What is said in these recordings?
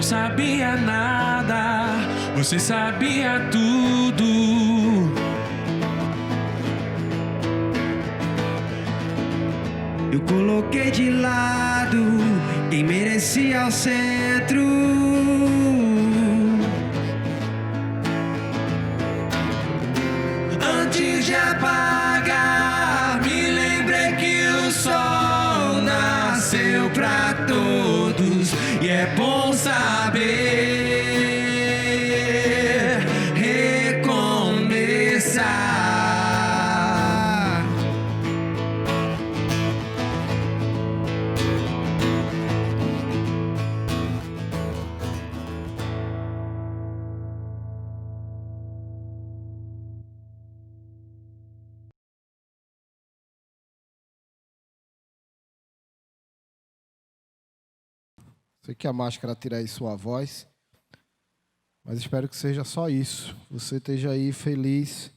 sabia nada, você sabia tudo. Eu coloquei de lado quem merecia ao centro. Antes de apagar, me lembrei que o sol nasceu pra todos e é bom saber recomeçar. Sei que a máscara tira aí sua voz, mas espero que seja só isso. Você esteja aí feliz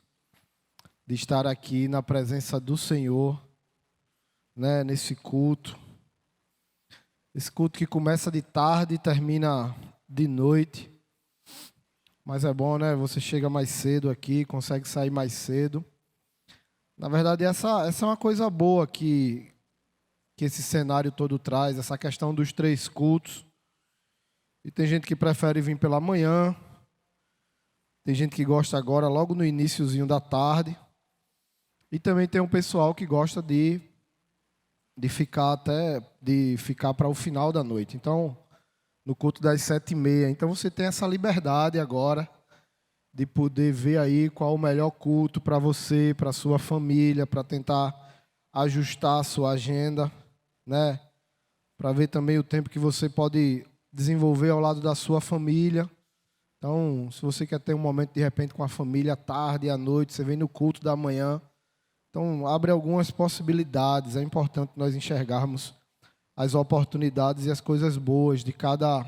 de estar aqui na presença do Senhor, né, nesse culto. Esse culto que começa de tarde e termina de noite. Mas é bom, né? Você chega mais cedo aqui, consegue sair mais cedo. Na verdade, essa é uma coisa boa que esse cenário todo traz, essa questão dos 3 cultos. E tem gente que prefere vir pela manhã, tem gente que gosta agora logo no iniciozinho da tarde, e também tem um pessoal que gosta de ficar para o final da noite. Então, no culto das 7h30. Então, você tem essa liberdade agora de poder ver aí qual o melhor culto para você, para a sua família, para tentar ajustar a sua agenda, né? Para ver também o tempo que você pode desenvolver ao lado da sua família. Então, se você quer ter um momento de repente com a família à tarde, à noite, você vem no culto da manhã. Então, abre algumas possibilidades. É importante nós enxergarmos as oportunidades e as coisas boas de cada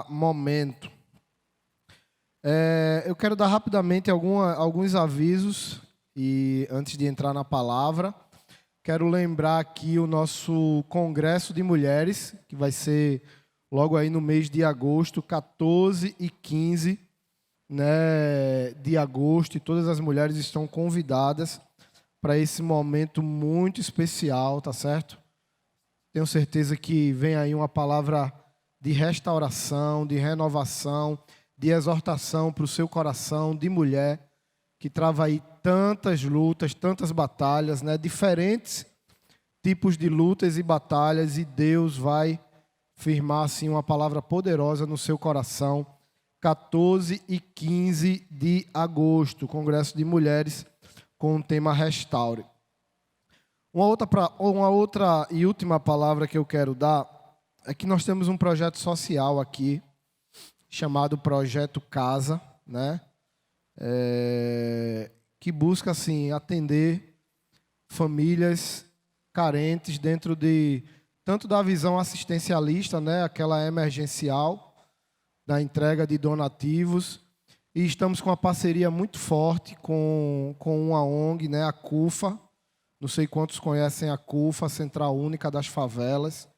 momento. Eu quero dar rapidamente alguns avisos e antes de entrar na palavra. Quero lembrar aqui o nosso Congresso de Mulheres, que vai ser logo aí no mês de agosto, 14 e 15, né, de agosto, e todas as mulheres estão convidadas para esse momento muito especial, tá certo? Tenho certeza que vem aí uma palavra de restauração, de renovação, de exortação para o seu coração de mulher, que trava aí tantas lutas, tantas batalhas, né? Diferentes tipos de lutas e batalhas, e Deus vai firmar assim uma palavra poderosa no seu coração. 14 e 15 de agosto, Congresso de Mulheres com o tema Restaure. Uma outra e última palavra que eu quero dar é que nós temos um projeto social aqui chamado Projeto Casa, né? Que busca assim atender famílias carentes dentro de tanto da visão assistencialista, né, aquela emergencial da entrega de donativos, e estamos com uma parceria muito forte com uma ONG, né, a CUFA. Não sei quantos conhecem a CUFA, Central Única das Favelas.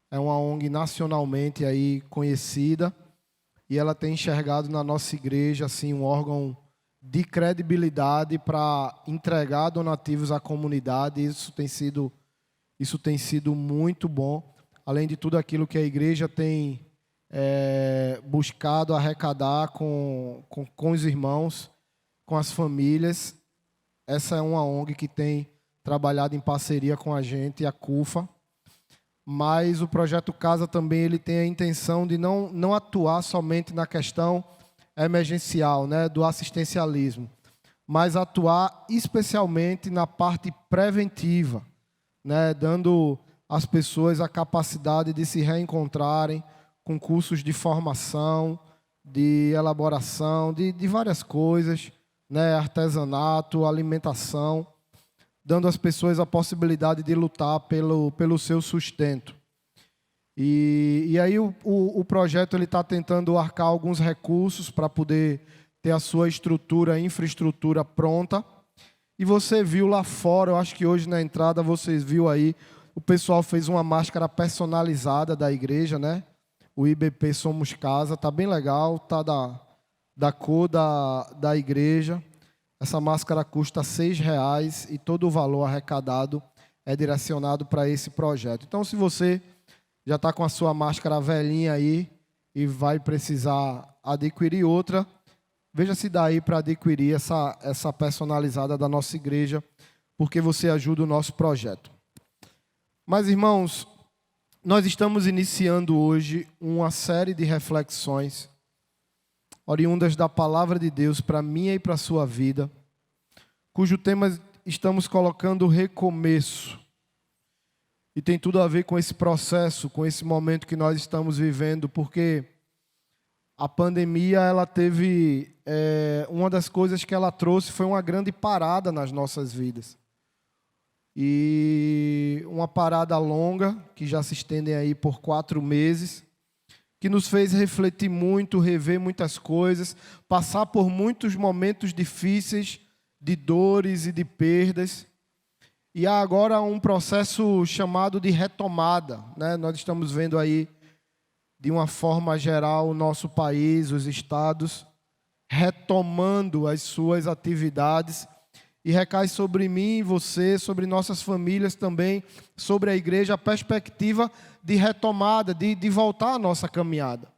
É uma ONG nacionalmente aí conhecida, e ela tem enxergado na nossa igreja assim um órgão de credibilidade para entregar donativos à comunidade. Isso tem sido muito bom. Além de tudo aquilo que a igreja tem buscado arrecadar com os irmãos, com as famílias. Essa é uma ONG que tem trabalhado em parceria com a gente, a CUFA. Mas o Projeto Casa também ele tem a intenção de não atuar somente na questão emergencial, né, do assistencialismo, mas atuar especialmente na parte preventiva, né, dando às pessoas a capacidade de se reencontrarem com cursos de formação, de elaboração, de várias coisas, né, artesanato, alimentação, dando às pessoas a possibilidade de lutar pelo seu sustento. E aí o projeto está tentando arcar alguns recursos para poder ter a sua infraestrutura pronta. E você viu lá fora, eu acho que hoje na entrada vocês viram aí, o pessoal fez uma máscara personalizada da igreja, né? o IBP Somos Casa, tá bem legal, tá da cor da igreja. Essa máscara custa R$6 e todo o valor arrecadado é direcionado para esse projeto. Então, se você já está com a sua máscara velhinha aí e vai precisar adquirir outra, veja se dá aí para adquirir essa personalizada da nossa igreja, porque você ajuda o nosso projeto. Mas, irmãos, nós estamos iniciando hoje uma série de reflexões oriundas da palavra de Deus para minha e para a sua vida, cujo tema estamos colocando recomeço. E tem tudo a ver com esse processo, com esse momento que nós estamos vivendo, porque a pandemia, ela teve, uma das coisas que ela trouxe foi uma grande parada nas nossas vidas. E uma parada longa, que já se estende aí por 4 meses, que nos fez refletir muito, rever muitas coisas, passar por muitos momentos difíceis, de dores e de perdas. E há agora um processo chamado de retomada, né? Nós estamos vendo aí, de uma forma geral, o nosso país, os estados, retomando as suas atividades. E recai sobre mim e você, sobre nossas famílias também, sobre a igreja, a perspectiva de retomada, de voltar à nossa caminhada.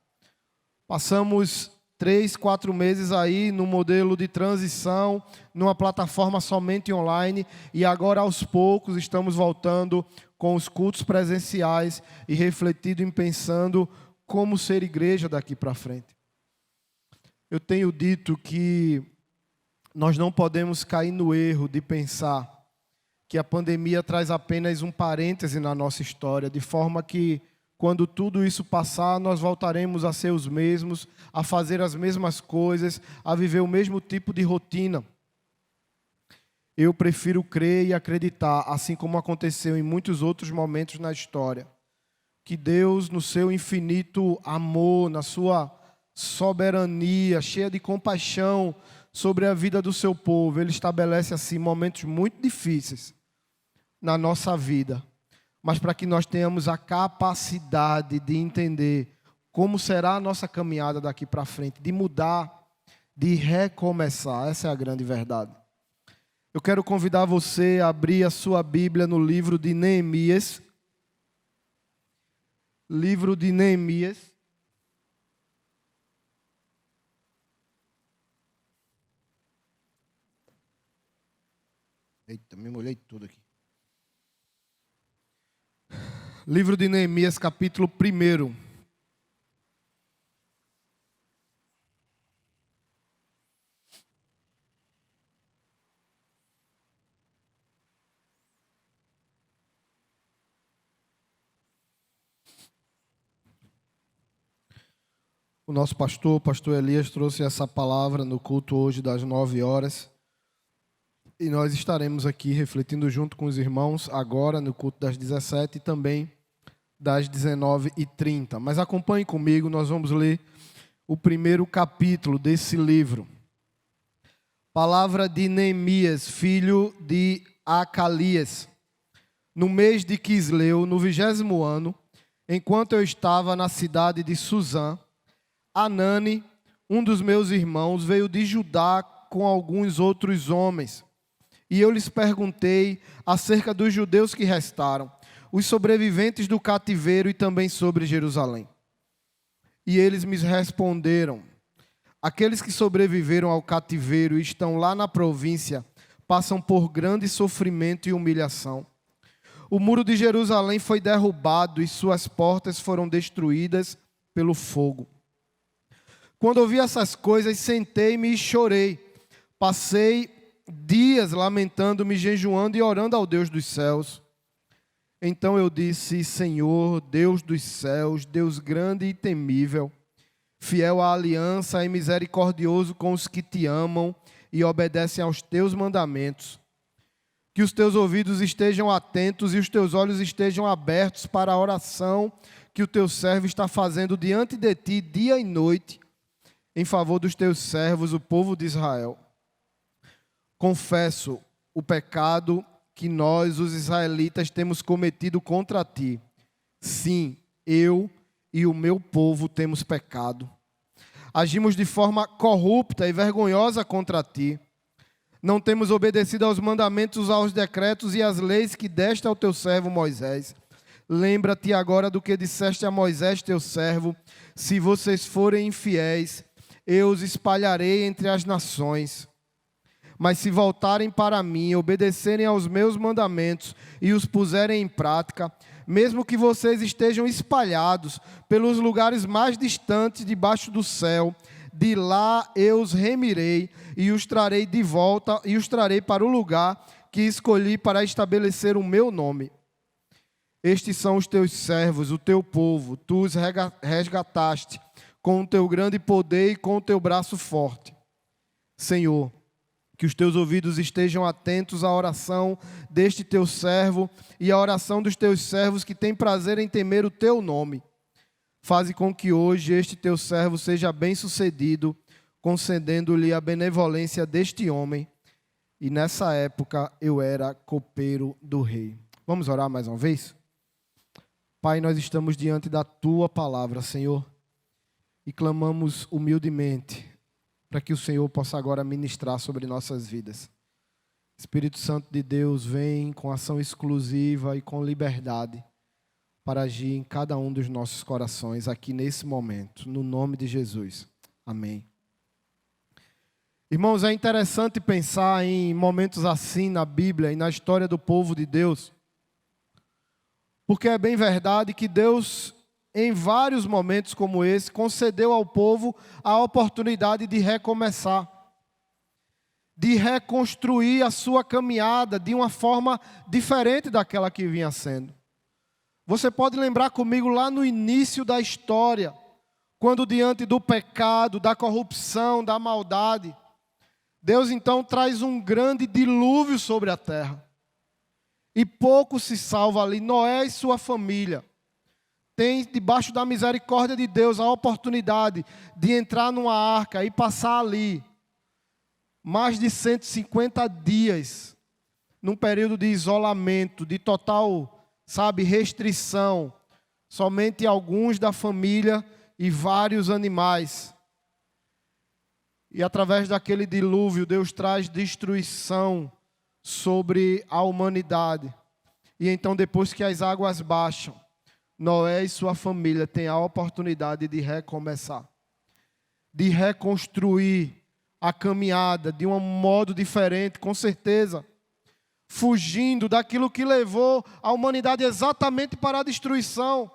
Passamos 3, 4 meses aí no modelo de transição, numa plataforma somente online, e agora aos poucos estamos voltando com os cultos presenciais e refletindo e pensando como ser igreja daqui para frente. Eu tenho dito que nós não podemos cair no erro de pensar que a pandemia traz apenas um parêntese na nossa história, de forma que, quando tudo isso passar, nós voltaremos a ser os mesmos, a fazer as mesmas coisas, a viver o mesmo tipo de rotina. Eu prefiro crer e acreditar, assim como aconteceu em muitos outros momentos na história, que Deus, no seu infinito amor, na sua soberania, cheia de compaixão sobre a vida do seu povo, Ele estabelece assim momentos muito difíceis na nossa vida, mas para que nós tenhamos a capacidade de entender como será a nossa caminhada daqui para frente, de mudar, de recomeçar. Essa é a grande verdade. Eu quero convidar você a abrir a sua Bíblia no livro de Neemias. Livro de Neemias. Eita, me molhei tudo aqui. Livro de Neemias, capítulo 1. O nosso pastor, o pastor Elias, trouxe essa palavra no culto hoje das 9 horas. E nós estaremos aqui refletindo junto com os irmãos agora no culto das 17 e também das 19h30. Mas acompanhe comigo, nós vamos ler o primeiro capítulo desse livro. Palavra de Neemias, filho de Acalias. No mês de Quisleu, no 20º ano, enquanto eu estava na cidade de Suzã, Anani, um dos meus irmãos, veio de Judá com alguns outros homens. E eu lhes perguntei acerca dos judeus que restaram, os sobreviventes do cativeiro e também sobre Jerusalém. E eles me responderam: aqueles que sobreviveram ao cativeiro e estão lá na província passam por grande sofrimento e humilhação. O muro de Jerusalém foi derrubado e suas portas foram destruídas pelo fogo. Quando ouvi essas coisas, sentei-me e chorei. Passei dias lamentando-me, jejuando e orando ao Deus dos céus. Então eu disse: Senhor, Deus dos céus, Deus grande e temível, fiel à aliança e misericordioso com os que te amam e obedecem aos teus mandamentos, que os teus ouvidos estejam atentos e os teus olhos estejam abertos para a oração que o teu servo está fazendo diante de ti dia e noite, em favor dos teus servos, o povo de Israel. Confesso o pecado que nós, os israelitas, temos cometido contra ti. Sim, eu e o meu povo temos pecado. Agimos de forma corrupta e vergonhosa contra ti. Não temos obedecido aos mandamentos, aos decretos e às leis que deste ao teu servo Moisés. Lembra-te agora do que disseste a Moisés, teu servo: se vocês forem infiéis, eu os espalharei entre as nações. Mas se voltarem para mim, obedecerem aos meus mandamentos e os puserem em prática, mesmo que vocês estejam espalhados pelos lugares mais distantes debaixo do céu, de lá eu os remirei e os trarei de volta e os trarei para o lugar que escolhi para estabelecer o meu nome. Estes são os teus servos, o teu povo, tu os resgataste com o teu grande poder e com o teu braço forte. Senhor, que os teus ouvidos estejam atentos à oração deste teu servo e à oração dos teus servos que têm prazer em temer o teu nome. Faze com que hoje este teu servo seja bem-sucedido, concedendo-lhe a benevolência deste homem. E nessa época eu era copeiro do rei. Vamos orar mais uma vez? Pai, nós estamos diante da tua palavra, Senhor, e clamamos humildemente para que o Senhor possa agora ministrar sobre nossas vidas. Espírito Santo de Deus, vem com ação exclusiva e com liberdade para agir em cada um dos nossos corações aqui nesse momento, no nome de Jesus. Amém. Irmãos, é interessante pensar em momentos assim na Bíblia e na história do povo de Deus, porque é bem verdade que Deus, em vários momentos como esse, concedeu ao povo a oportunidade de recomeçar, de reconstruir a sua caminhada de uma forma diferente daquela que vinha sendo. Você pode lembrar comigo lá no início da história, quando diante do pecado, da corrupção, da maldade, Deus então traz um grande dilúvio sobre a terra. E pouco se salva ali. Noé e sua família tem, debaixo da misericórdia de Deus, a oportunidade de entrar numa arca e passar ali mais de 150 dias, num período de isolamento, de total, restrição. Somente alguns da família e vários animais. E através daquele dilúvio, Deus traz destruição sobre a humanidade. E então, depois que as águas baixam, Noé e sua família têm a oportunidade de recomeçar, de reconstruir a caminhada de um modo diferente, com certeza, fugindo daquilo que levou a humanidade exatamente para a destruição.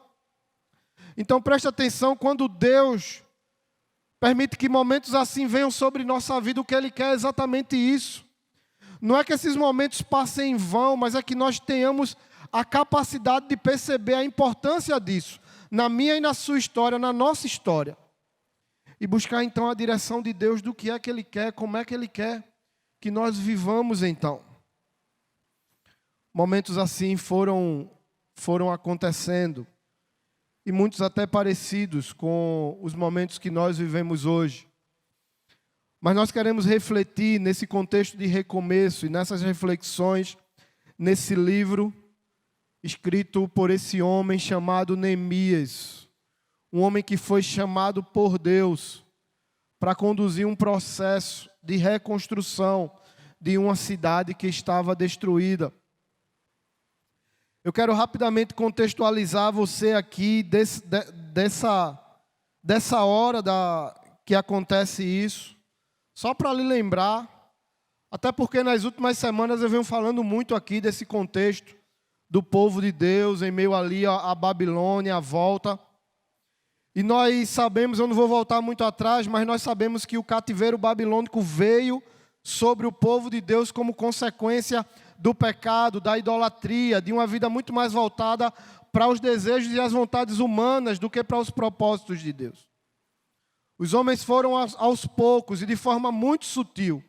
Então preste atenção, quando Deus permite que momentos assim venham sobre nossa vida, o que Ele quer é exatamente isso. Não é que esses momentos passem em vão, mas é que nós tenhamos a capacidade de perceber a importância disso, na minha e na sua história, na nossa história. E buscar então a direção de Deus do que é que Ele quer, como é que Ele quer que nós vivamos então. Momentos assim foram acontecendo, e muitos até parecidos com os momentos que nós vivemos hoje. Mas nós queremos refletir nesse contexto de recomeço e nessas reflexões, nesse livro escrito por esse homem chamado Neemias, um homem que foi chamado por Deus para conduzir um processo de reconstrução de uma cidade que estava destruída. Eu quero rapidamente contextualizar você aqui dessa hora que acontece isso, só para lhe lembrar, até porque nas últimas semanas eu venho falando muito aqui desse contexto do povo de Deus em meio ali à Babilônia, à volta. E nós sabemos, eu não vou voltar muito atrás, mas nós sabemos que o cativeiro babilônico veio sobre o povo de Deus como consequência do pecado, da idolatria, de uma vida muito mais voltada para os desejos e as vontades humanas do que para os propósitos de Deus. Os homens foram aos poucos e de forma muito sutil,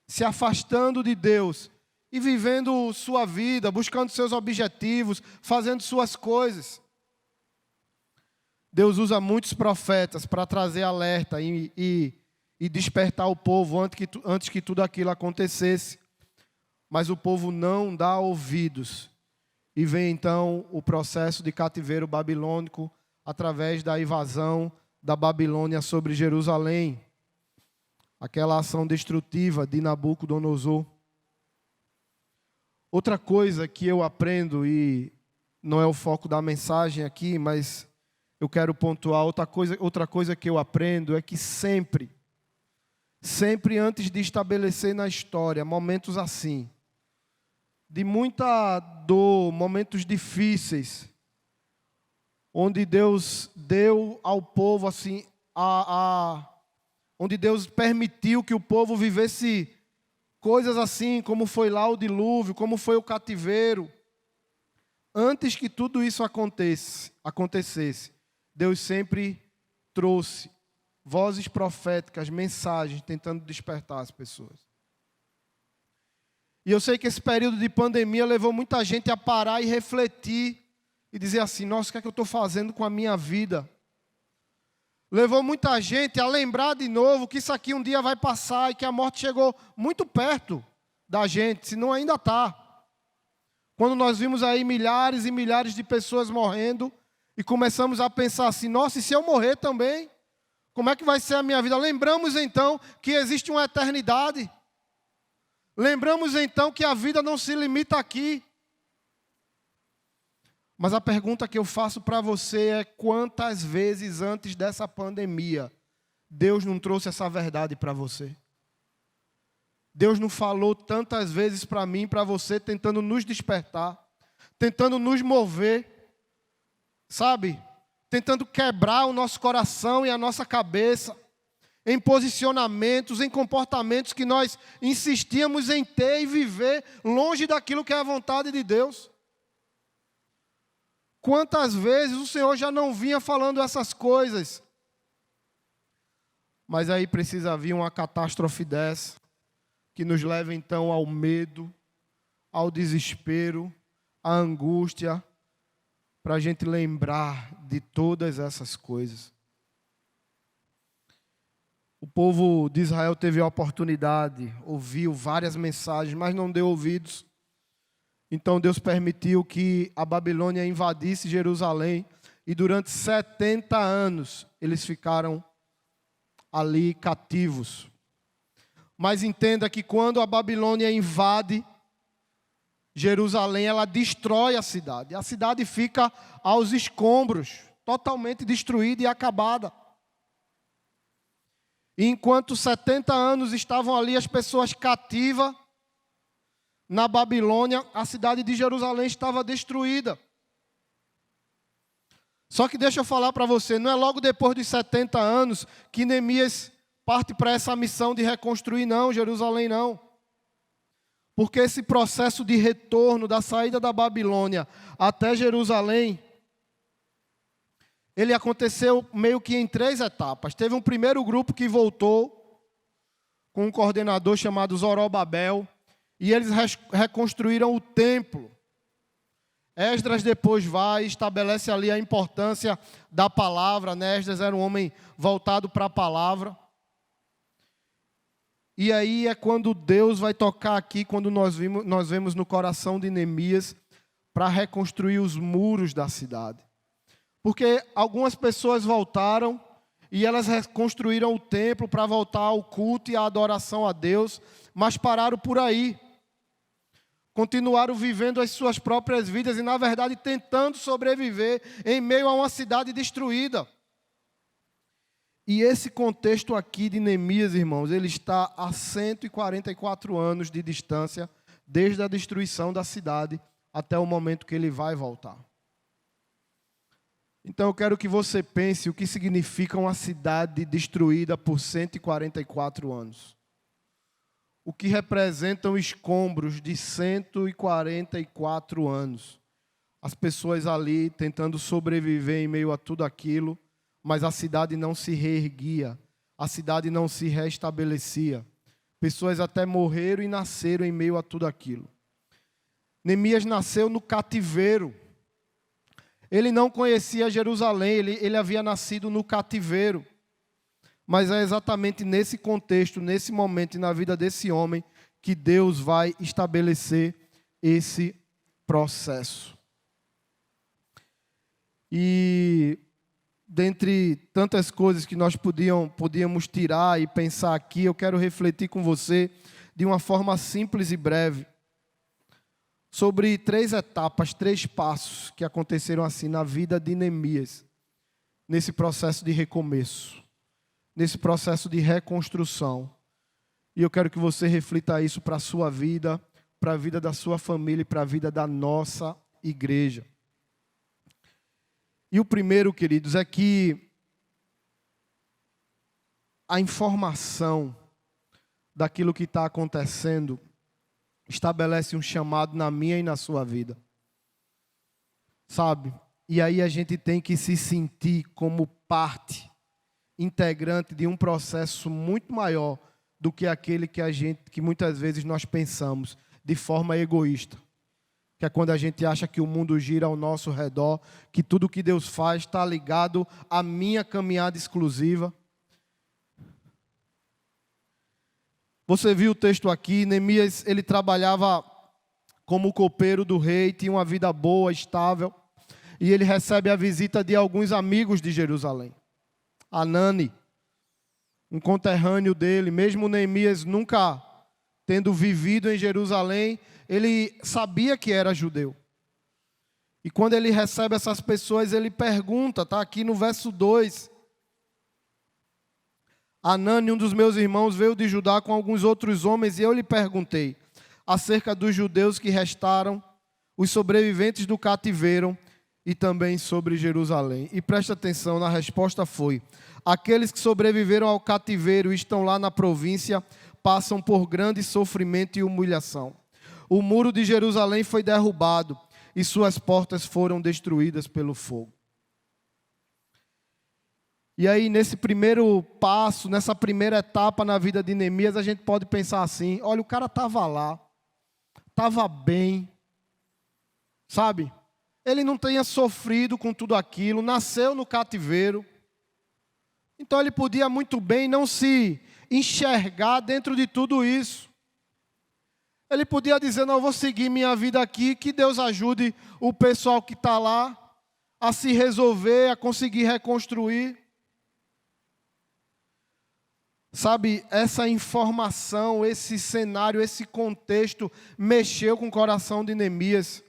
se afastando de Deus e vivendo sua vida, buscando seus objetivos, fazendo suas coisas. Deus usa muitos profetas para trazer alerta e despertar o povo antes que tudo aquilo acontecesse. Mas o povo não dá ouvidos. E vem então o processo de cativeiro babilônico, através da invasão da Babilônia sobre Jerusalém. Aquela ação destrutiva de Nabucodonosor. Outra coisa que eu aprendo, e não é o foco da mensagem aqui, mas eu quero pontuar, outra coisa que eu aprendo é que sempre antes de estabelecer na história momentos assim, de muita dor, momentos difíceis, onde Deus deu ao povo assim, onde Deus permitiu que o povo vivesse coisas assim, como foi lá o dilúvio, como foi o cativeiro. Antes que tudo isso acontecesse, Deus sempre trouxe vozes proféticas, mensagens, tentando despertar as pessoas. E eu sei que esse período de pandemia levou muita gente a parar e refletir, e dizer assim, nossa, o que é que eu estou fazendo com a minha vida? Levou muita gente a lembrar de novo que isso aqui um dia vai passar e que a morte chegou muito perto da gente, se não ainda está. Quando nós vimos aí milhares e milhares de pessoas morrendo e começamos a pensar assim, nossa, e se eu morrer também? Como é que vai ser a minha vida? Lembramos então que existe uma eternidade. Lembramos então que a vida não se limita aqui. Mas a pergunta que eu faço para você é: quantas vezes antes dessa pandemia Deus não trouxe essa verdade para você? Deus não falou tantas vezes para mim, para você, tentando nos despertar, tentando nos mover, sabe? Tentando quebrar o nosso coração e a nossa cabeça, em posicionamentos, em comportamentos que nós insistíamos em ter e viver longe daquilo que é a vontade de Deus. Quantas vezes o Senhor já não vinha falando essas coisas? Mas aí precisa vir uma catástrofe dessa, que nos leva então ao medo, ao desespero, à angústia, para a gente lembrar de todas essas coisas. O povo de Israel teve a oportunidade, ouviu várias mensagens, mas não deu ouvidos. Então Deus permitiu que a Babilônia invadisse Jerusalém e durante 70 anos eles ficaram ali cativos. Mas entenda que quando a Babilônia invade Jerusalém, ela destrói a cidade. A cidade fica aos escombros, totalmente destruída e acabada. E enquanto 70 anos estavam ali as pessoas cativas, na Babilônia, a cidade de Jerusalém estava destruída. Só que deixa eu falar para você, não é logo depois dos 70 anos que Neemias parte para essa missão de reconstruir, não, Jerusalém não. Porque esse processo de retorno da saída da Babilônia até Jerusalém, ele aconteceu meio que em 3 etapas. Teve um primeiro grupo que voltou, com um coordenador chamado Zorobabel, e eles reconstruíram o templo. Esdras depois vai e estabelece ali a importância da palavra, né? Esdras era um homem voltado para a palavra. E aí é quando Deus vai tocar aqui, quando nós vemos no coração de Neemias, para reconstruir os muros da cidade. Porque algumas pessoas voltaram e elas reconstruíram o templo para voltar ao culto e à adoração a Deus, mas pararam por aí. Continuaram vivendo as suas próprias vidas e, na verdade, tentando sobreviver em meio a uma cidade destruída. E esse contexto aqui de Neemias, irmãos, ele está a 144 anos de distância, desde a destruição da cidade até o momento que ele vai voltar. Então eu quero que você pense o que significa uma cidade destruída por 144 anos. O que representam escombros de 144 anos. As pessoas ali tentando sobreviver em meio a tudo aquilo, mas a cidade não se reerguia, a cidade não se restabelecia. Pessoas até morreram e nasceram em meio a tudo aquilo. Neemias nasceu no cativeiro. Ele não conhecia Jerusalém, ele havia nascido no cativeiro. Mas é exatamente nesse contexto, nesse momento e na vida desse homem que Deus vai estabelecer esse processo. E dentre tantas coisas que nós podíamos tirar e pensar aqui, eu quero refletir com você de uma forma simples e breve sobre 3 etapas, 3 passos que aconteceram assim na vida de Neemias, nesse processo de recomeço, nesse processo de reconstrução. E eu quero que você reflita isso para a sua vida, para a vida da sua família e para a vida da nossa igreja. E o primeiro, queridos, é que a informação daquilo que está acontecendo estabelece um chamado na minha e na sua vida. Sabe? E aí a gente tem que se sentir como parte integrante de um processo muito maior do que aquele que muitas vezes nós pensamos de forma egoísta. Que é quando a gente acha que o mundo gira ao nosso redor, que tudo que Deus faz está ligado à minha caminhada exclusiva. Você viu o texto aqui, Neemias, ele trabalhava como copeiro do rei, tinha uma vida boa, estável, e ele recebe a visita de alguns amigos de Jerusalém. Hanani, um conterrâneo dele, mesmo Neemias nunca tendo vivido em Jerusalém, ele sabia que era judeu. E quando ele recebe essas pessoas, ele pergunta, está aqui no verso 2. Hanani, um dos meus irmãos, veio de Judá com alguns outros homens, e eu lhe perguntei acerca dos judeus que restaram, os sobreviventes do cativeiro, e também sobre Jerusalém. E presta atenção, na resposta foi: aqueles que sobreviveram ao cativeiro e estão lá na província, passam por grande sofrimento e humilhação. O muro de Jerusalém foi derrubado e suas portas foram destruídas pelo fogo. E aí, nesse primeiro passo, nessa primeira etapa na vida de Neemias, a gente pode pensar assim: olha, o cara estava lá, estava bem, sabe? Ele não tinha sofrido com tudo aquilo, nasceu no cativeiro. Então ele podia muito bem não se enxergar dentro de tudo isso. Ele podia dizer: não, eu vou seguir minha vida aqui, que Deus ajude o pessoal que está lá a se resolver, a conseguir reconstruir. Sabe, essa informação, esse cenário, esse contexto mexeu com o coração de Neemias.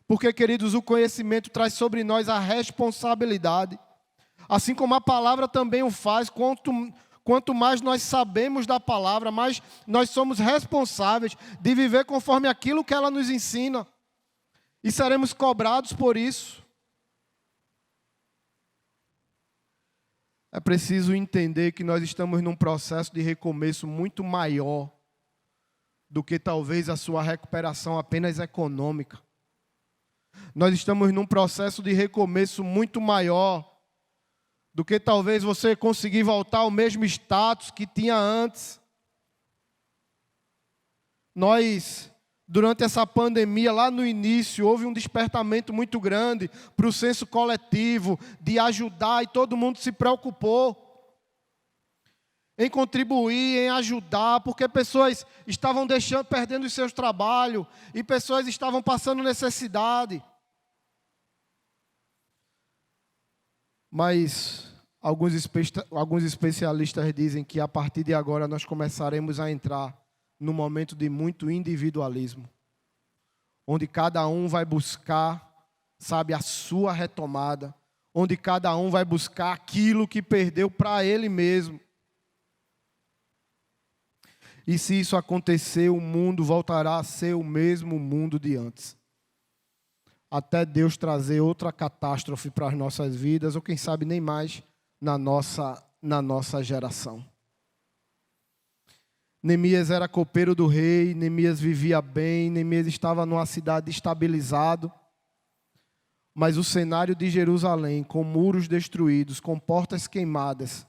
Porque, queridos, o conhecimento traz sobre nós a responsabilidade. Assim como a palavra também o faz, quanto mais nós sabemos da palavra, mais nós somos responsáveis de viver conforme aquilo que ela nos ensina. E seremos cobrados por isso. É preciso entender que nós estamos num processo de recomeço muito maior do que talvez a sua recuperação apenas econômica. Nós estamos num processo de recomeço muito maior do que talvez você conseguir voltar ao mesmo status que tinha antes. Nós, durante essa pandemia, lá no início, houve um despertamento muito grande para o senso coletivo, de ajudar, e todo mundo se preocupou em contribuir, em ajudar, porque pessoas estavam perdendo os seus trabalhos, e pessoas estavam passando necessidade. Mas alguns especialistas dizem que a partir de agora nós começaremos a entrar num momento de muito individualismo, onde cada um vai buscar, sabe, a sua retomada, onde cada um vai buscar aquilo que perdeu para ele mesmo. E se isso acontecer, o mundo voltará a ser o mesmo mundo de antes. Até Deus trazer outra catástrofe para as nossas vidas, ou quem sabe nem mais na nossa geração. Neemias era copeiro do rei, Neemias vivia bem, Neemias estava numa cidade estabilizado, mas o cenário de Jerusalém, com muros destruídos, com portas queimadas,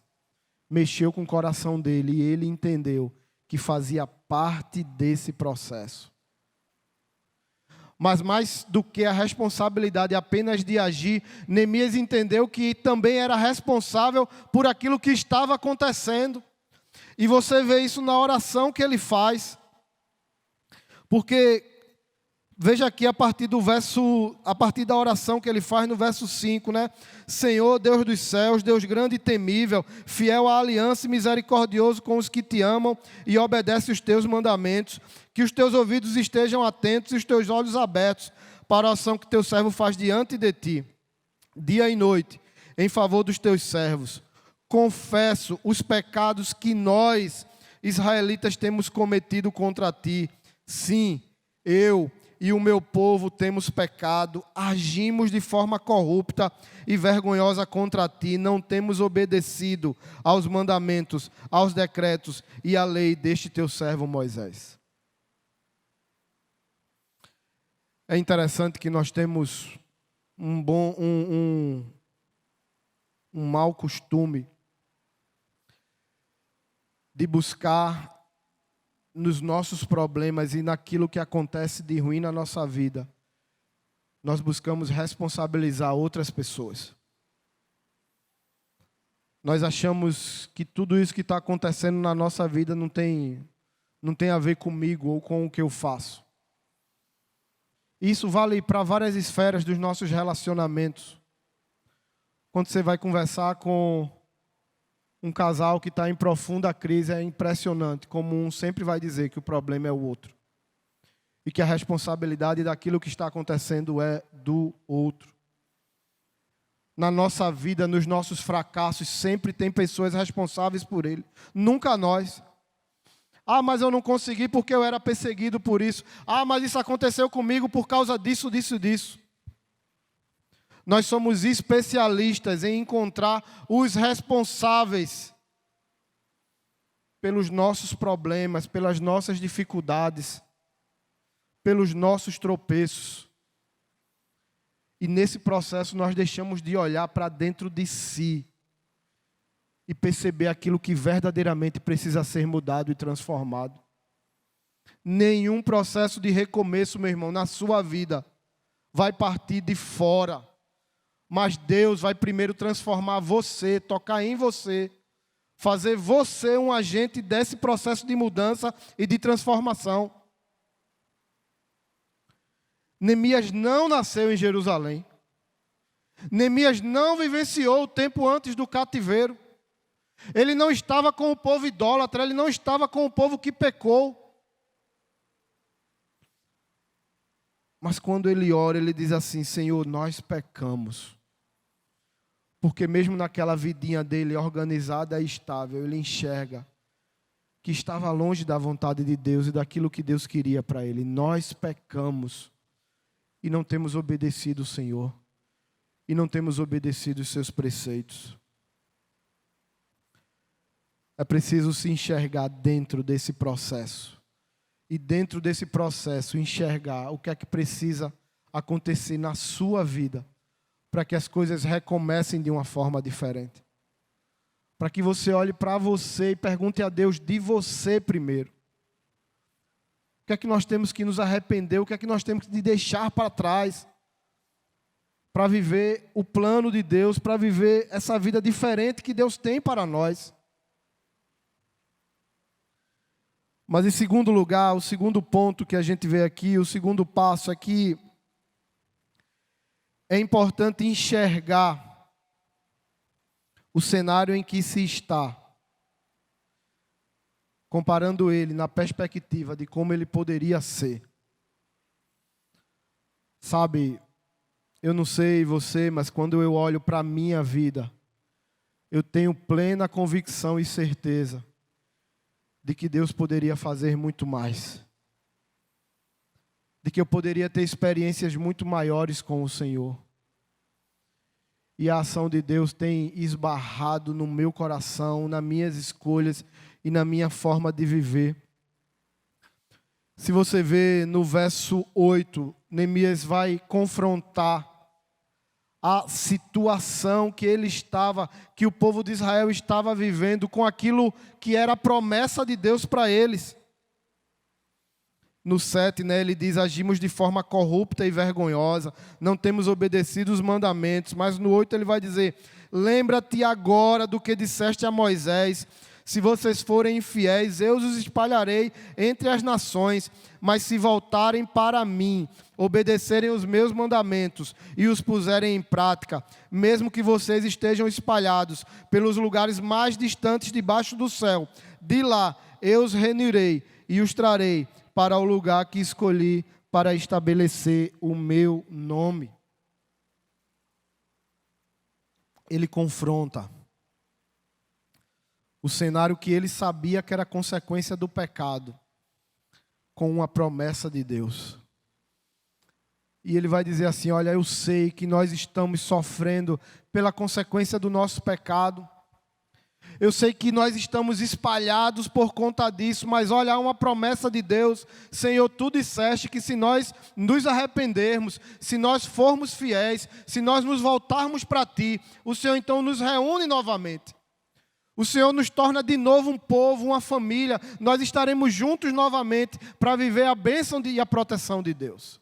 mexeu com o coração dele, e ele entendeu que fazia parte desse processo. Mas mais do que a responsabilidade apenas de agir, Neemias entendeu que também era responsável por aquilo que estava acontecendo. E você vê isso na oração que ele faz. Porque Veja aqui a partir da oração que ele faz no verso 5, né? Senhor, Deus dos céus, Deus grande e temível, fiel à aliança e misericordioso com os que te amam e obedecem os teus mandamentos, que os teus ouvidos estejam atentos e os teus olhos abertos para a oração que teu servo faz diante de ti, dia e noite, em favor dos teus servos. Confesso os pecados que nós, israelitas, temos cometido contra ti. Sim, eu e o meu povo temos pecado, agimos de forma corrupta e vergonhosa contra ti, não temos obedecido aos mandamentos, aos decretos e à lei deste teu servo Moisés. É interessante que nós temos um mau costume de buscar nos nossos problemas e naquilo que acontece de ruim na nossa vida, nós buscamos responsabilizar outras pessoas. Nós achamos que tudo isso que está acontecendo na nossa vida não tem a ver comigo ou com o que eu faço. Isso vale para várias esferas dos nossos relacionamentos. Quando você vai conversar com um casal que está em profunda crise, é impressionante como um sempre vai dizer que o problema é o outro. E que a responsabilidade daquilo que está acontecendo é do outro. Na nossa vida, nos nossos fracassos, sempre tem pessoas responsáveis por ele. Nunca nós. Ah, mas eu não consegui porque eu era perseguido por isso. Ah, mas isso aconteceu comigo por causa disso. Nós somos especialistas em encontrar os responsáveis pelos nossos problemas, pelas nossas dificuldades, pelos nossos tropeços. E nesse processo nós deixamos de olhar para dentro de si e perceber aquilo que verdadeiramente precisa ser mudado e transformado. Nenhum processo de recomeço, meu irmão, na sua vida vai partir de fora. Mas Deus vai primeiro transformar você, tocar em você, fazer você um agente desse processo de mudança e de transformação. Neemias não nasceu em Jerusalém. Neemias não vivenciou o tempo antes do cativeiro. Ele não estava com o povo idólatra, ele não estava com o povo que pecou. Mas quando ele ora, ele diz assim: Senhor, nós pecamos. Porque mesmo naquela vidinha dele organizada e estável, ele enxerga que estava longe da vontade de Deus e daquilo que Deus queria para ele. Nós pecamos e não temos obedecido o Senhor. E não temos obedecido os seus preceitos. É preciso se enxergar dentro desse processo. E dentro desse processo enxergar o que é que precisa acontecer na sua vida para que as coisas recomecem de uma forma diferente. Para que você olhe para você e pergunte a Deus de você primeiro. O que é que nós temos que nos arrepender? O que é que nós temos que deixar para trás? Para viver o plano de Deus, para viver essa vida diferente que Deus tem para nós. Mas em segundo lugar, o segundo ponto que a gente vê aqui, o segundo passo aqui, é importante enxergar o cenário em que se está, comparando ele na perspectiva de como ele poderia ser. Sabe, eu não sei você, mas quando eu olho para a minha vida, eu tenho plena convicção e certeza de que Deus poderia fazer muito mais. De que eu poderia ter experiências muito maiores com o Senhor. E a ação de Deus tem esbarrado no meu coração, nas minhas escolhas e na minha forma de viver. Se você vê no verso 8, Neemias vai confrontar a situação que o povo de Israel estava vivendo com aquilo que era a promessa de Deus para eles. No 7, ele diz: agimos de forma corrupta e vergonhosa, não temos obedecido os mandamentos. Mas no 8 ele vai dizer: lembra-te agora do que disseste a Moisés: se vocês forem infiéis, eu os espalharei entre as nações, mas se voltarem para mim obedecerem os meus mandamentos e os puserem em prática, mesmo que vocês estejam espalhados pelos lugares mais distantes debaixo do céu, de lá eu os reunirei e os trarei para o lugar que escolhi para estabelecer o meu nome. Ele confronta o cenário que ele sabia que era consequência do pecado com uma promessa de Deus. E ele vai dizer assim: olha, eu sei que nós estamos sofrendo pela consequência do nosso pecado. Eu sei que nós estamos espalhados por conta disso, mas olha, há uma promessa de Deus. Senhor, tu disseste que se nós nos arrependermos, se nós formos fiéis, se nós nos voltarmos para ti, o Senhor então nos reúne novamente. O Senhor nos torna de novo um povo, uma família. Nós estaremos juntos novamente para viver a bênção e a proteção de Deus.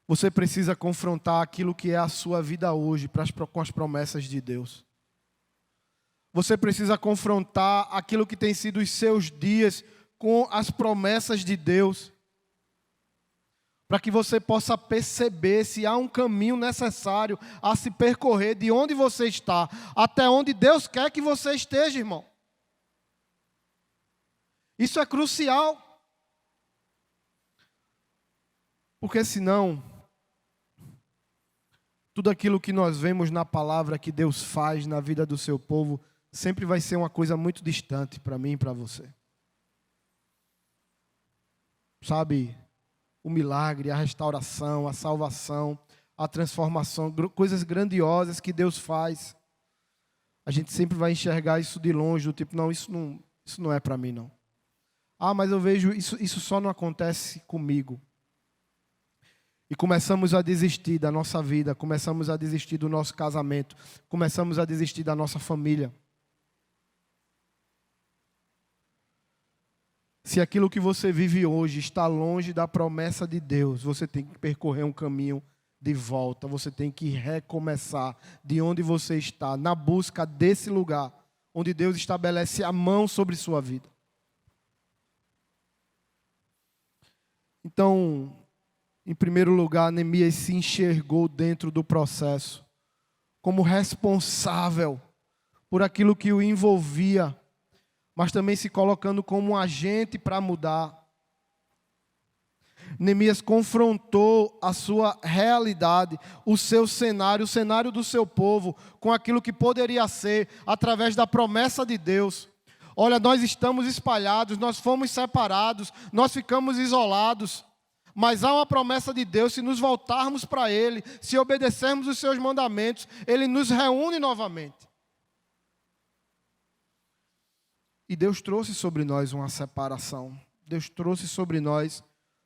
Você precisa confrontar aquilo que é a sua vida hoje com as promessas de Deus. Você precisa confrontar aquilo que tem sido os seus dias com as promessas de Deus. Para que você possa perceber se há um caminho necessário a se percorrer de onde você está, até onde Deus quer que você esteja, irmão. Isso é crucial. Porque senão, tudo aquilo que nós vemos na palavra que Deus faz na vida do seu povo, sempre vai ser uma coisa muito distante para mim e para você. Sabe, o milagre, a restauração, a salvação, a transformação, coisas grandiosas que Deus faz. A gente sempre vai enxergar isso de longe, do tipo, não, isso não é para mim, não. Ah, mas eu vejo, isso só não acontece comigo. E começamos a desistir da nossa vida, começamos a desistir do nosso casamento, começamos a desistir da nossa família. Se aquilo que você vive hoje está longe da promessa de Deus, você tem que percorrer um caminho de volta, você tem que recomeçar de onde você está, na busca desse lugar, onde Deus estabelece a mão sobre sua vida. Então, em primeiro lugar, Neemias se enxergou dentro do processo como responsável por aquilo que o envolvia, mas também se colocando como um agente para mudar. Neemias confrontou a sua realidade, o seu cenário, o cenário do seu povo, com aquilo que poderia ser através da promessa de Deus. Olha, nós estamos espalhados, nós fomos separados, nós ficamos isolados. Mas há uma promessa de Deus, se nos voltarmos para Ele, se obedecermos os seus mandamentos, Ele nos reúne novamente. E Deus trouxe sobre nós uma separação. Deus trouxe sobre nós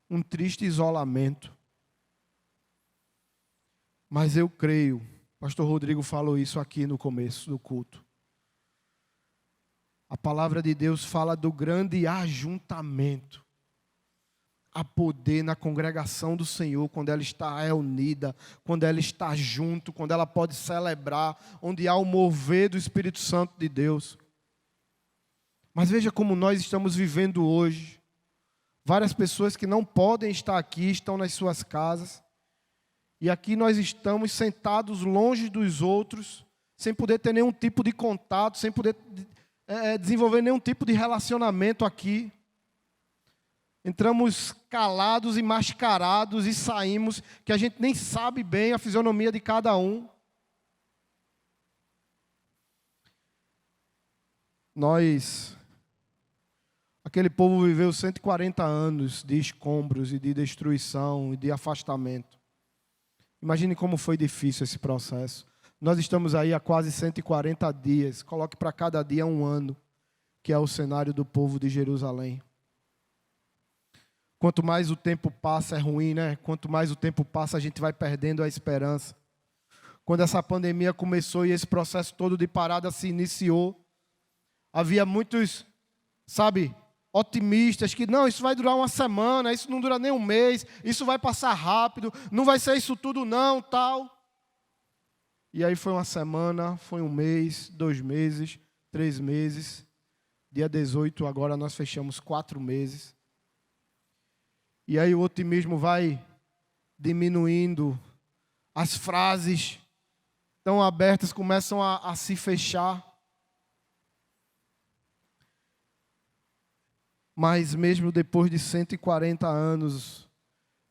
um triste isolamento. Mas eu creio, o pastor Rodrigo falou isso aqui no começo do culto. A palavra de Deus fala do grande ajuntamento. Há poder na congregação do Senhor, quando ela está reunida, quando ela está junto, quando ela pode celebrar, onde há o mover do Espírito Santo de Deus. Mas veja como nós estamos vivendo hoje. Várias pessoas que não podem estar aqui, estão nas suas casas. E aqui nós estamos sentados longe dos outros, sem poder ter nenhum tipo de contato, sem poder desenvolver nenhum tipo de relacionamento aqui. Entramos calados e mascarados e saímos, que a gente nem sabe bem a fisionomia de cada um. Aquele povo viveu 140 anos de escombros e de destruição e de afastamento. Imagine como foi difícil esse processo. Nós estamos aí há quase 140 dias, coloque para cada dia um ano, que é o cenário do povo de Jerusalém. Quanto mais o tempo passa, é ruim, né? Quanto mais o tempo passa, a gente vai perdendo a esperança. Quando essa pandemia começou e esse processo todo de parada se iniciou, havia muitos, otimistas que, não, isso vai durar uma semana, isso não dura nem um mês, isso vai passar rápido, não vai ser isso tudo não, tal. E aí foi uma semana, foi um mês, 2 meses, 3 meses, Dia 18, agora nós fechamos 4 meses. E aí o otimismo vai diminuindo. As frases tão abertas começam a se fechar. Mas mesmo depois de 140 anos,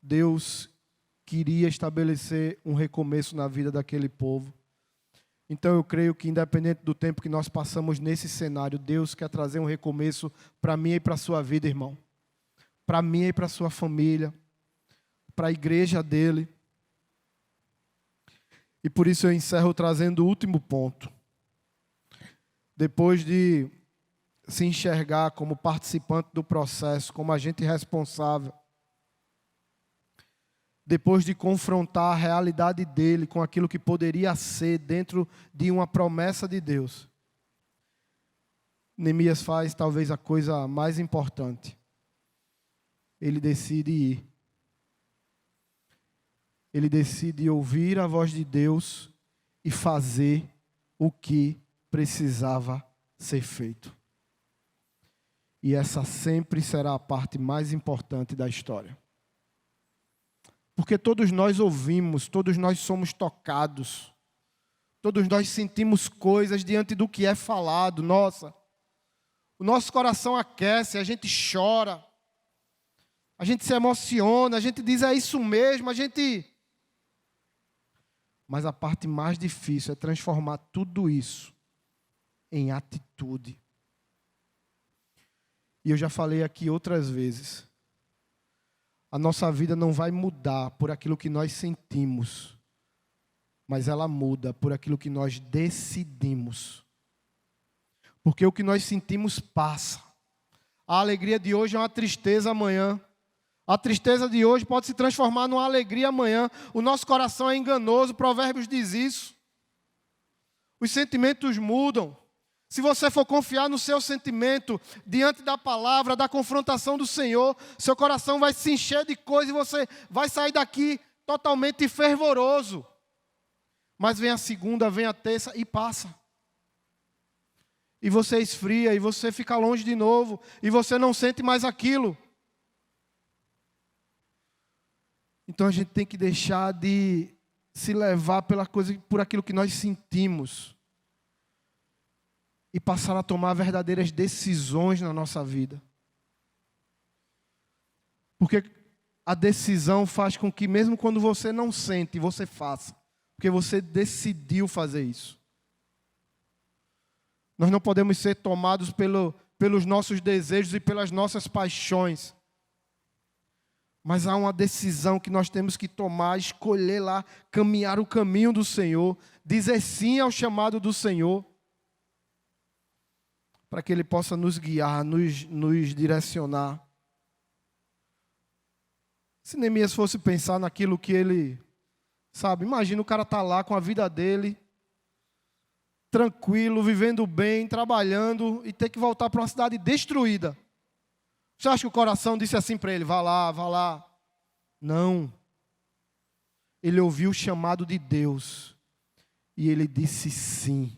Deus queria estabelecer um recomeço na vida daquele povo. Então eu creio que independente do tempo que nós passamos nesse cenário, Deus quer trazer um recomeço para mim e para a sua vida, irmão. Para mim e para a sua família. Para a igreja dele. E por isso eu encerro trazendo o último ponto. Depois de se enxergar como participante do processo, como agente responsável, depois de confrontar a realidade dele com aquilo que poderia ser dentro de uma promessa de Deus, Neemias faz talvez a coisa mais importante. Ele decide ir. Ele decide ouvir a voz de Deus e fazer o que precisava ser feito. E essa sempre será a parte mais importante da história. Porque todos nós ouvimos, todos nós somos tocados, todos nós sentimos coisas diante do que é falado. Nossa, o nosso coração aquece, a gente chora, a gente se emociona, a gente diz é isso mesmo, Mas a parte mais difícil é transformar tudo isso em atitude. E eu já falei aqui outras vezes. A nossa vida não vai mudar por aquilo que nós sentimos, mas ela muda por aquilo que nós decidimos. Porque o que nós sentimos passa. A alegria de hoje é uma tristeza amanhã. A tristeza de hoje pode se transformar numa alegria amanhã. O nosso coração é enganoso, Provérbios diz isso. Os sentimentos mudam. Se você for confiar no seu sentimento, diante da palavra, da confrontação do Senhor, seu coração vai se encher de coisa e você vai sair daqui totalmente fervoroso. Mas vem a segunda, vem a terça e passa. E você esfria, e você fica longe de novo, e você não sente mais aquilo. Então a gente tem que deixar de se levar por aquilo que nós sentimos. E passar a tomar verdadeiras decisões na nossa vida. Porque a decisão faz com que mesmo quando você não sente, você faça. Porque você decidiu fazer isso. Nós não podemos ser tomados pelos nossos desejos e pelas nossas paixões. Mas há uma decisão que nós temos que tomar, escolher lá, caminhar o caminho do Senhor, dizer sim ao chamado do Senhor, para que Ele possa nos guiar, nos direcionar. Se Neemias fosse pensar naquilo que ele, imagina o cara estar lá com a vida dele, tranquilo, vivendo bem, trabalhando, e ter que voltar para uma cidade destruída. Você acha que o coração disse assim para ele, vá lá? Não. Ele ouviu o chamado de Deus, e ele disse sim.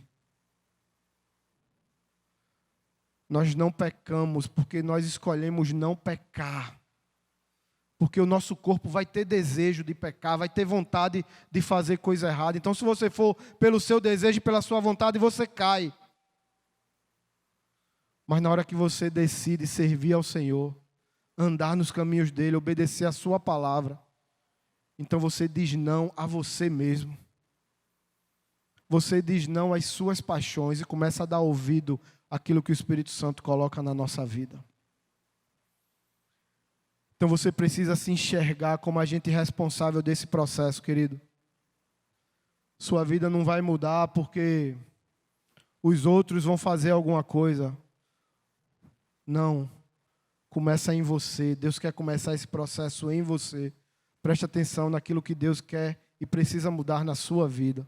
Nós não pecamos porque nós escolhemos não pecar. Porque o nosso corpo vai ter desejo de pecar, vai ter vontade de fazer coisa errada. Então, se você for pelo seu desejo e pela sua vontade, você cai. Mas na hora que você decide servir ao Senhor, andar nos caminhos dEle, obedecer a sua palavra, então você diz não a você mesmo. Você diz não às suas paixões e começa a dar ouvido àquilo que o Espírito Santo coloca na nossa vida. Então você precisa se enxergar como agente responsável desse processo, querido. Sua vida não vai mudar porque os outros vão fazer alguma coisa. Não. Começa em você. Deus quer começar esse processo em você. Preste atenção naquilo que Deus quer e precisa mudar na sua vida.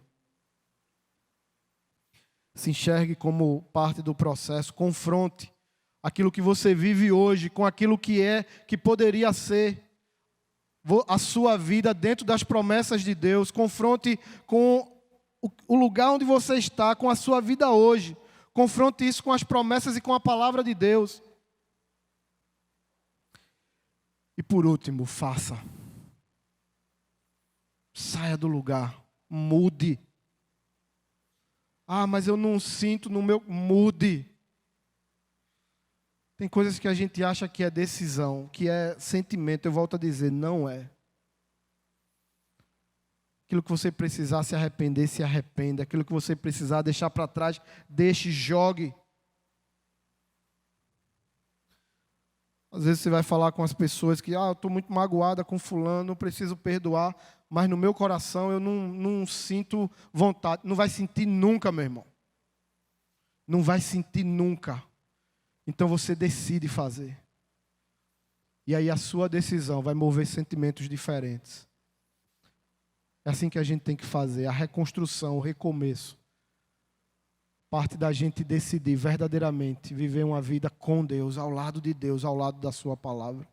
Se enxergue como parte do processo. Confronte aquilo que você vive hoje com aquilo que poderia ser a sua vida dentro das promessas de Deus. Confronte com o lugar onde você está, com a sua vida hoje, Confronte isso com as promessas e com a palavra de Deus. E por último, faça. Saia do lugar. Mude. Ah, mas eu não sinto no meu... Mude. Tem coisas que a gente acha que é decisão, que é sentimento. Eu volto a dizer, não é. Aquilo que você precisar se arrepender, se arrependa. Aquilo que você precisar deixar para trás, deixe, jogue. Às vezes você vai falar com as pessoas que, eu estou muito magoada com fulano, preciso perdoar, mas no meu coração eu não sinto vontade. Não vai sentir nunca, meu irmão. Não vai sentir nunca. Então você decide fazer. E aí a sua decisão vai mover sentimentos diferentes. É assim que a gente tem que fazer. A reconstrução, o recomeço. Parte da gente decidir verdadeiramente viver uma vida com Deus, ao lado de Deus, ao lado da sua palavra.